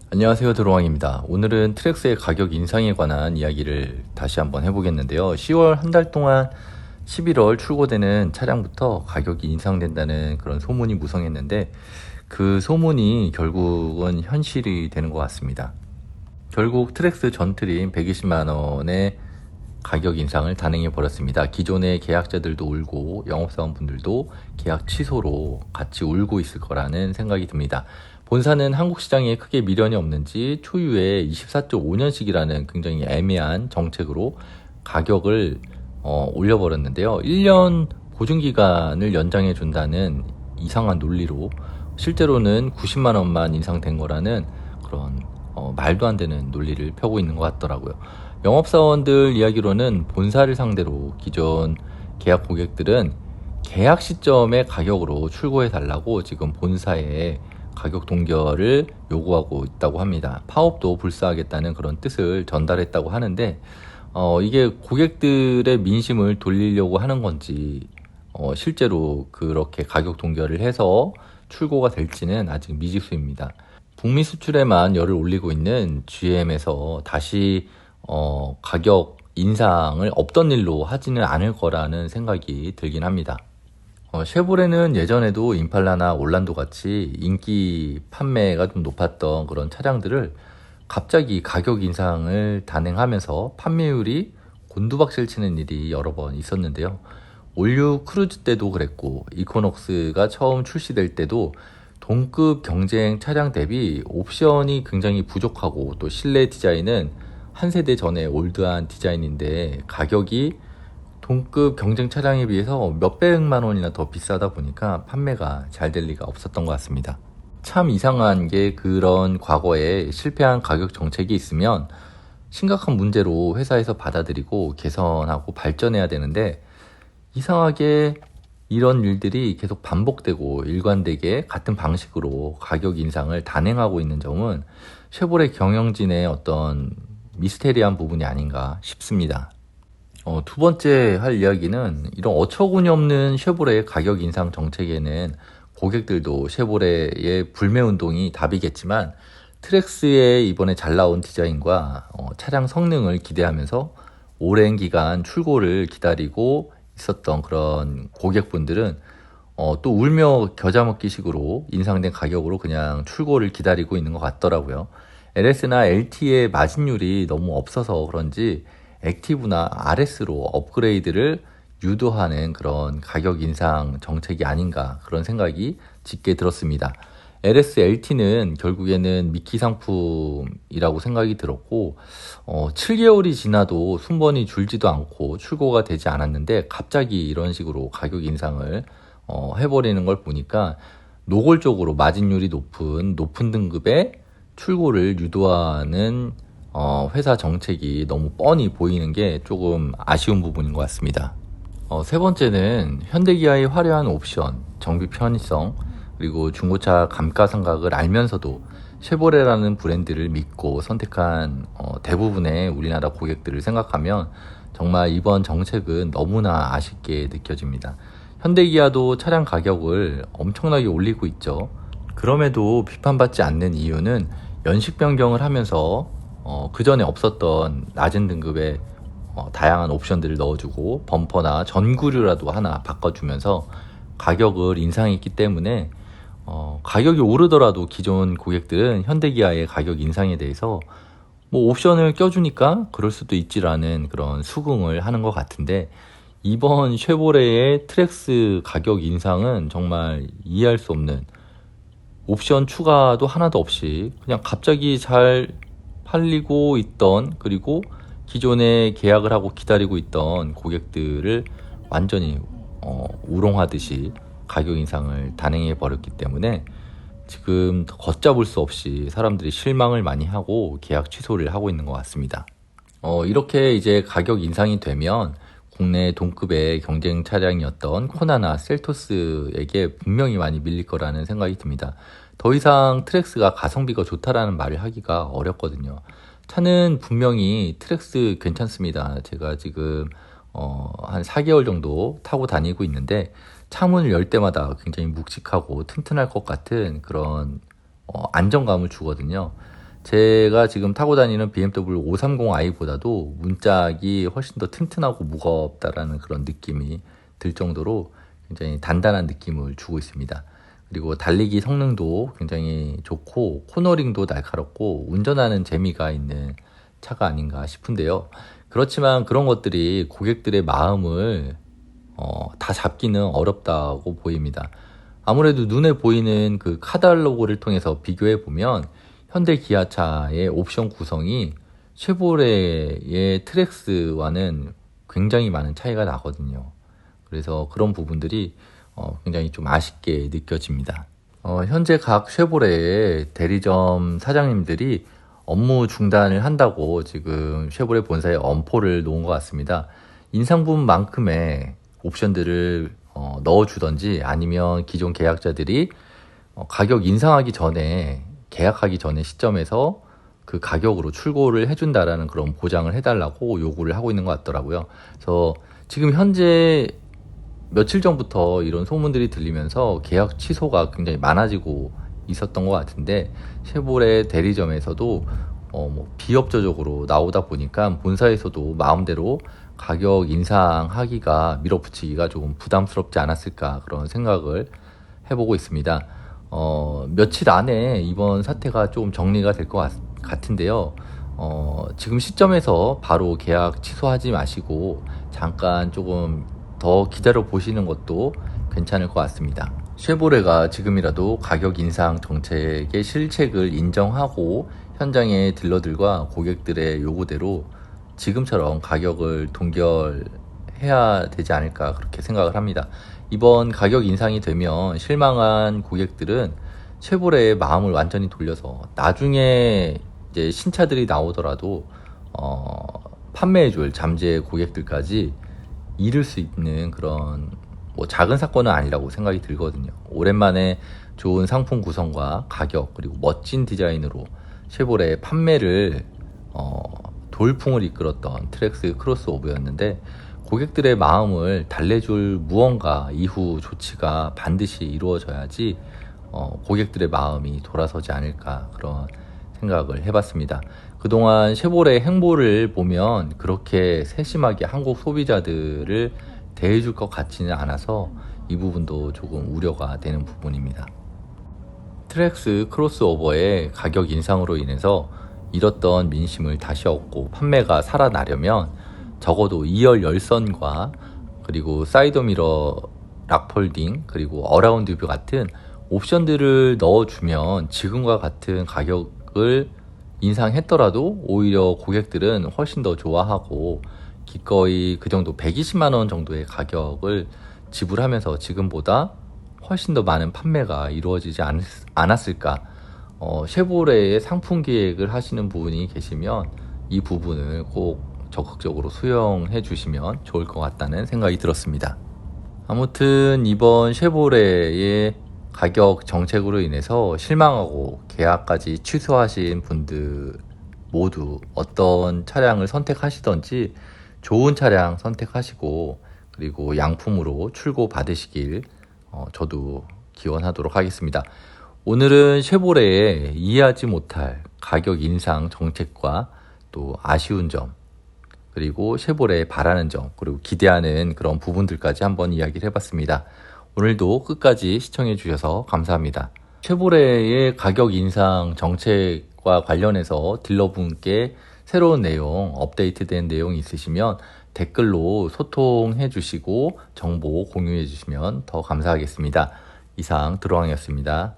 안녕하세요, 드로왕입니다. 오늘은 트랙스의 가격 인상에 관한 이야기를 다시 한번 해보겠는데요. 10월 한 달 동안 11월 출고되는 차량부터 가격이 인상된다는 그런 소문이 무성했는데 그 소문이 결국은 현실이 되는 것 같습니다. 결국 트랙스 전트림 120만 원의 가격 인상을 단행해 버렸습니다. 기존의 계약자들도 울고 영업사원분들도 계약 취소로 같이 울고 있을 거라는 생각이 듭니다. 본사는 한국 시장에 크게 미련이 없는지 초유의 24.5년식이라는 굉장히 애매한 정책으로 가격을 올려버렸는데요. 1년 보증기간을 연장해 준다는 이상한 논리로 실제로는 90만 원만 인상된 거라는 그런 말도 안 되는 논리를 펴고 있는 것 같더라고요. 영업사원들 이야기로는 본사를 상대로 기존 계약 고객들은 계약 시점의 가격으로 출고해 달라고 지금 본사에 가격 동결을 요구하고 있다고 합니다. 파업도 불사하겠다는 그런 뜻을 전달했다고 하는데 이게 고객들의 민심을 돌리려고 하는 건지 실제로 그렇게 가격 동결을 해서 출고가 될지는 아직 미지수입니다. 북미 수출에만 열을 올리고 있는 GM에서 다시 가격 인상을 없던 일로 하지는 않을 거라는 생각이 들긴 합니다. 쉐보레는 예전에도 임팔라나 올란도 같이 인기 판매가 좀 높았던 그런 차량들을 갑자기 가격 인상을 단행하면서 판매율이 곤두박질 치는 일이 여러 번 있었는데요. 올류 크루즈 때도 그랬고 이코녹스가 처음 출시될 때도 동급 경쟁 차량 대비 옵션이 굉장히 부족하고 또 실내 디자인은 한 세대 전에 올드한 디자인인데 가격이 동급 경쟁 차량에 비해서 몇백만 원이나 더 비싸다 보니까 판매가 잘 될 리가 없었던 것 같습니다. 참 이상한 게 그런 과거에 실패한 가격 정책이 있으면 심각한 문제로 회사에서 받아들이고 개선하고 발전해야 되는데 이상하게 이런 일들이 계속 반복되고 일관되게 같은 방식으로 가격 인상을 단행하고 있는 점은 쉐보레 경영진의 어떤 미스테리한 부분이 아닌가 싶습니다. 두 번째 할 이야기는 이런 어처구니 없는 쉐보레의 가격 인상 정책에는 고객들도 쉐보레의 불매 운동이 답이겠지만 트랙스의 이번에 잘 나온 디자인과 차량 성능을 기대하면서 오랜 기간 출고를 기다리고 있었던 그런 고객분들은 또 울며 겨자 먹기식으로 인상된 가격으로 그냥 출고를 기다리고 있는 것 같더라고요. LS나 LT의 마진율이 너무 없어서 그런지 액티브나 RS로 업그레이드를 유도하는 그런 가격 인상 정책이 아닌가 그런 생각이 짙게 들었습니다. LS, LT는 결국에는 미키 상품이라고 생각이 들었고 7개월이 지나도 순번이 줄지도 않고 출고가 되지 않았는데 갑자기 이런 식으로 가격 인상을 해버리는 걸 보니까 노골적으로 마진율이 높은 등급의 출고를 유도하는 회사 정책이 너무 뻔히 보이는 게 조금 아쉬운 부분인 것 같습니다. 세 번째는 현대기아의 화려한 옵션, 정비 편의성, 그리고 중고차 감가상각을 알면서도 쉐보레라는 브랜드를 믿고 선택한 대부분의 우리나라 고객들을 생각하면 정말 이번 정책은 너무나 아쉽게 느껴집니다. 현대기아도 차량 가격을 엄청나게 올리고 있죠. 그럼에도 비판받지 않는 이유는 연식 변경을 하면서 그 전에 없었던 낮은 등급의 다양한 옵션들을 넣어주고 범퍼나 전구류라도 하나 바꿔주면서 가격을 인상했기 때문에 가격이 오르더라도 기존 고객들은 현대기아의 가격 인상에 대해서 뭐 옵션을 껴주니까 그럴 수도 있지라는 그런 수긍을 하는 것 같은데 이번 쉐보레의 트랙스 가격 인상은 정말 이해할 수 없는 옵션 추가도 하나도 없이 그냥 갑자기 잘 팔리고 있던 그리고 기존에 계약을 하고 기다리고 있던 고객들을 완전히 우롱하듯이 가격 인상을 단행해 버렸기 때문에 지금 걷잡을 수 없이 사람들이 실망을 많이 하고 계약 취소를 하고 있는 것 같습니다. 이렇게 이제 가격 인상이 되면 국내 동급의 경쟁 차량이었던 코나나 셀토스에게 분명히 많이 밀릴 거라는 생각이 듭니다. 더 이상 트랙스가 가성비가 좋다라는 말을 하기가 어렵거든요. 차는 분명히 트랙스 괜찮습니다. 제가 지금 한 4개월 정도 타고 다니고 있는데 창문을 열 때마다 굉장히 묵직하고 튼튼할 것 같은 그런 안정감을 주거든요. 제가 지금 타고 다니는 BMW 530i보다도 문짝이 훨씬 더 튼튼하고 무겁다라는 그런 느낌이 들 정도로 굉장히 단단한 느낌을 주고 있습니다. 그리고 달리기 성능도 굉장히 좋고 코너링도 날카롭고 운전하는 재미가 있는 차가 아닌가 싶은데요. 그렇지만 그런 것들이 고객들의 마음을 다 잡기는 어렵다고 보입니다. 아무래도 눈에 보이는 그 카탈로그를 통해서 비교해 보면 현대 기아차의 옵션 구성이 쉐보레의 트랙스와는 굉장히 많은 차이가 나거든요. 그래서 그런 부분들이 굉장히 좀 아쉽게 느껴집니다. 현재 각 쉐보레의 대리점 사장님들이 업무 중단을 한다고 지금 쉐보레 본사에 엄포를 놓은 것 같습니다. 인상 부분만큼의 옵션들을 넣어주던지 아니면 기존 계약자들이 가격 인상하기 전에 계약하기 전에 시점에서 그 가격으로 출고를 해준다라는 그런 보장을 해달라고 요구를 하고 있는 것 같더라고요. 그래서 지금 현재 며칠 전부터 이런 소문들이 들리면서 계약 취소가 굉장히 많아지고 있었던 것 같은데 쉐보레 대리점에서도 비협조적으로 나오다 보니까 본사에서도 마음대로 가격 인상하기가 밀어붙이기가 조금 부담스럽지 않았을까 그런 생각을 해보고 있습니다. 며칠 안에 이번 사태가 조금 정리가 될 것 같은데요. 지금 시점에서 바로 계약 취소하지 마시고 잠깐 조금 더 기다려 보시는 것도 괜찮을 것 같습니다. 쉐보레가 지금이라도 가격 인상 정책의 실책을 인정하고 현장의 딜러들과 고객들의 요구대로 지금처럼 가격을 동결해야 되지 않을까 그렇게 생각을 합니다. 이번 가격 인상이 되면 실망한 고객들은 쉐보레의 마음을 완전히 돌려서 나중에 이제 신차들이 나오더라도 판매해줄 잠재 고객들까지 잃을 수 있는 그런 작은 사건은 아니라고 생각이 들거든요. 오랜만에 좋은 상품 구성과 가격 그리고 멋진 디자인으로 쉐보레 판매를 돌풍을 이끌었던 트랙스 크로스오버였는데 고객들의 마음을 달래줄 무언가 이후 조치가 반드시 이루어져야지 고객들의 마음이 돌아서지 않을까 그런 생각을 해봤습니다. 그동안 쉐보레 행보를 보면 그렇게 세심하게 한국 소비자들을 대해줄 것 같지는 않아서 이 부분도 조금 우려가 되는 부분입니다. 트랙스 크로스오버의 가격 인상으로 인해서 잃었던 민심을 다시 얻고 판매가 살아나려면 적어도 2열 열선과 그리고 사이드미러 락폴딩 그리고 어라운드 뷰 같은 옵션들을 넣어주면 지금과 같은 가격을 인상했더라도 오히려 고객들은 훨씬 더 좋아하고 기꺼이 그 정도 120만 원 정도의 가격을 지불하면서 지금보다 훨씬 더 많은 판매가 이루어지지 않았을까. 쉐보레의 상품 기획을 하시는 분이 계시면 이 부분을 꼭 적극적으로 수용해 주시면 좋을 것 같다는 생각이 들었습니다. 아무튼 이번 쉐보레의 가격 정책으로 인해서 실망하고 계약까지 취소하신 분들 모두 어떤 차량을 선택하시던지 좋은 차량 선택하시고 그리고 양품으로 출고 받으시길 저도 기원하도록 하겠습니다. 오늘은 쉐보레의 이해하지 못할 가격 인상 정책과 또 아쉬운 점 그리고 쉐보레에 바라는 점 그리고 기대하는 그런 부분들까지 한번 이야기를 해봤습니다. 오늘도 끝까지 시청해 주셔서 감사합니다. 쉐보레의 가격 인상 정책과 관련해서 딜러분께 새로운 내용, 업데이트된 내용이 있으시면 댓글로 소통해 주시고 정보 공유해 주시면 더 감사하겠습니다. 이상 드로왕이었습니다.